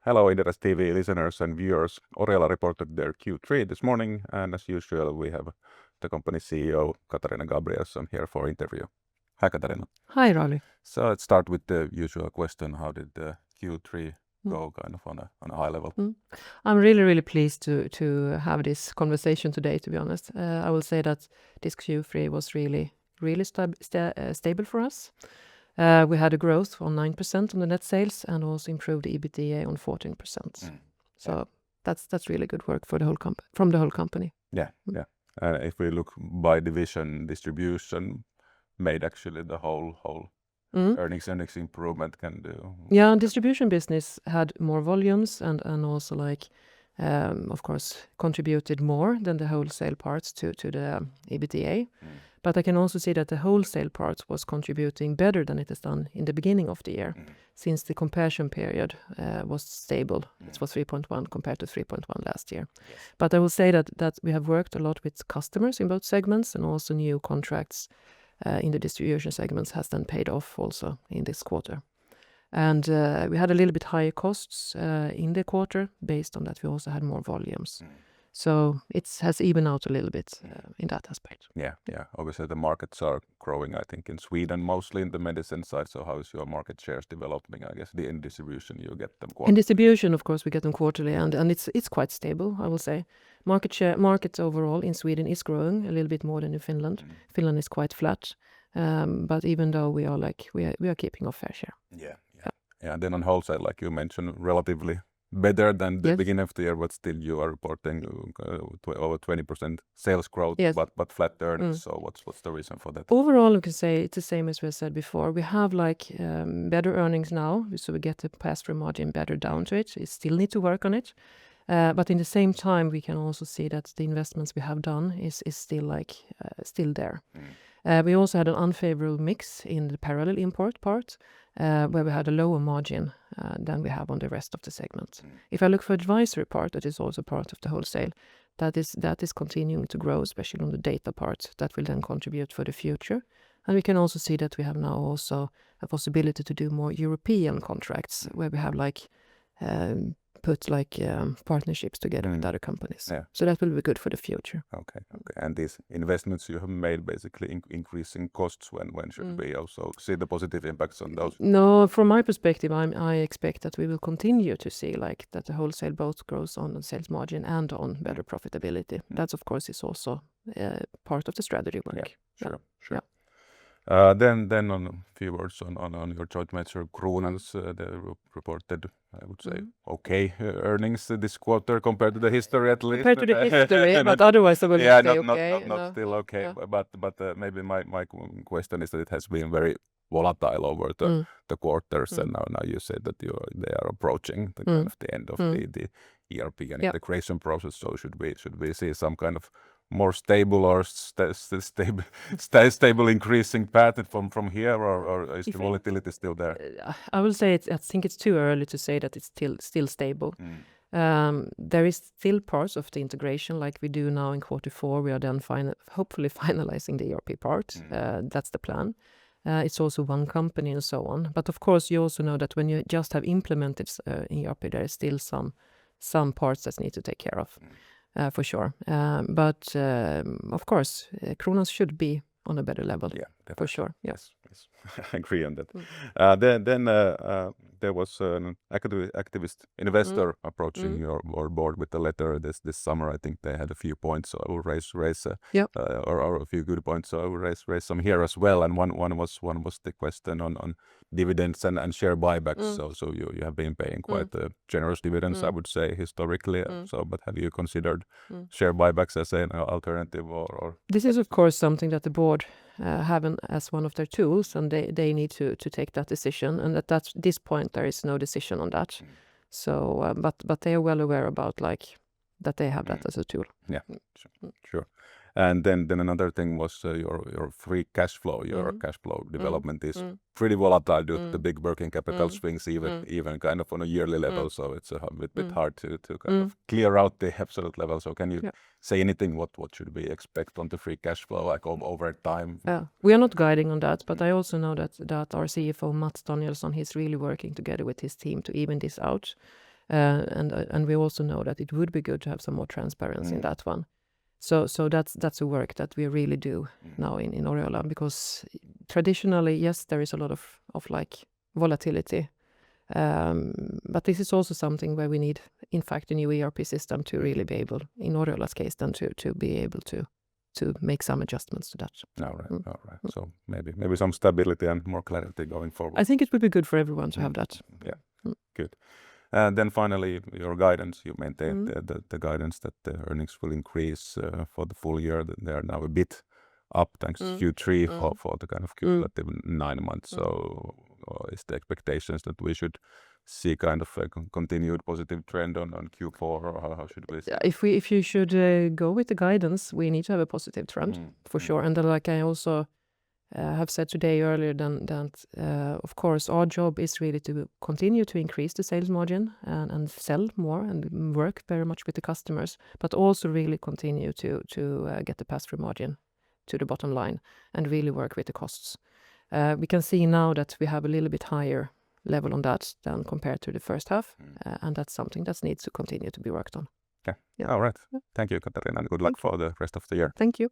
Hello, Inderes TV listeners and viewers. Oriola reported their Q3 this morning, and as usual, we have the company CEO, Katarina Gabrielson, here for interview. Hi, Katarina. Hi, Raleigh. So let's start with the usual question. How did the Q3 go kind of on a high level? I'm really pleased to have this conversation today, to be honest. I will say that this Q3 was really stable for us. We had a growth on 9% on the net sales and also improved the EBITDA on 14%. So that's really good work for from the whole company. Yeah. If we look by division, distribution made actually the whole earnings improvement can do. Yeah, distribution business had more volumes and also of course contributed more than the wholesale parts to the EBITDA. But I can also see that the wholesale part was contributing better than it has done in the beginning of the year, since the comparison period was stable. It was 3.1 compared to 3.1 last year. Yes. But I will say that we have worked a lot with customers in both segments, and also new contracts in the distribution segments has then paid off also in this quarter. And we had a little bit higher costs in the quarter based on that we also had more volumes. So it has evened out a little bit in that aspect. Yeah. Obviously, the markets are growing, I think, in Sweden, mostly in the medicine side. So how is your market shares developing? I guess in distribution, you get them quarterly. In distribution, of course, we get them quarterly, and it's quite stable, I will say. Market overall in Sweden is growing a little bit more than in Finland. Finland is quite flat, but even though we are keeping our fair share. Yeah. And then on wholesale, like you mentioned, relatively better than the beginning of the year, but still you are reporting over 20% sales growth, but flat earnings. So what's the reason for that? Overall, we can say it's the same as we said before. We have better earnings now, so we get the pass-through margin better down to it. We still need to work on it. But in the same time, we can also see that the investments we have done is still there. We also had an unfavorable mix in the parallel import part, where we had a lower margin than we have on the rest of the segment. If I look for advisory part, that is also part of the wholesale, that is continuing to grow, especially on the data part. That will then contribute for the future. And we can also see that we have now also a possibility to do more European contracts, where we have put partnerships together with other companies. Yeah. So that will be good for the future. Okay. And these investments you have made basically increasing costs, when should we also see the positive impacts on those? No, from my perspective, I expect that we will continue to see that the wholesale both grows on the sales margin and on better profitability. That's of course is also part of the strategy work. Sure. Yeah. Then on a few words on your joint venture Kronans, they reported, I would say, okay earnings this quarter compared to the history at least. Compared to the history, but otherwise I would say okay. Not still okay. Yeah. But maybe my question is that it has been very volatile over the quarters, and now you say that they are approaching the kind of the end of the ERP and integration process. So should we see some kind of more stable or stable increasing path from here, or is the volatility still there? I will say I think it's too early to say that it's still stable. There is still parts of the integration like we do now in Q4. We are then hopefully finalizing the ERP part. That's the plan. It's also one company and so on. But of course, you also know that when you just have implemented ERP, there is still some parts that need to take care of. For sure. But of course, Kronans should be on a better level. Yeah, definitely. For sure. Yes. I agree on that. Then there was an activist investor approaching your board with a letter this summer. I think they had a few points, so I will raise or a few good points. So I will raise some here as well. And one was the question on dividends and share buybacks. So you have been paying quite generous dividends, I would say, historically. But have you considered share buybacks as an alternative, or? This is of course something that the board have as one of their tools, and they need to take that decision. And at this point, there is no decision on that. So, but they are well aware about that they have that as a tool. Yeah, sure. And then another thing was your free cash flow. Your cash flow development is pretty volatile due to the big working capital swings, even kind of on a yearly level. So it's a bit hard to kind of clear out the absolute level. So can you say anything? What should we expect on the free cash flow over time? We are not guiding on that, but I also know that our CFO Mats Danielsson, he's really working together with his team to even this out. And we also know that it would be good to have some more transparency in that one. So that's a work that we really do now in Oriola, because traditionally, yes, there is a lot of like volatility. But this is also something where we need, in fact, a new ERP system to really be able, in Oriola's case, then to be able to make some adjustments to that. All right. So maybe some stability and more clarity going forward. I think it would be good for everyone to have that. Yeah, good. And then finally, your guidance. You maintained the guidance that the earnings will increase for the full year. They are now a bit up thanks to Q3 for the kind of cumulative 9 months. So is the expectations that we should see kind of a continued positive trend on Q4, or how should we see? If you should go with the guidance, we need to have a positive trend for sure. And like I also have said today earlier, that of course our job is really to continue to increase the sales margin and sell more and work very much with the customers, but also really continue to get the pass-through margin to the bottom line and really work with the costs. We can see now that we have a little bit higher level on that than compared to the first half, and that's something that needs to continue to be worked on. Yeah. All right. Thank you, Katarina, and good luck for the rest of the year. Thank you.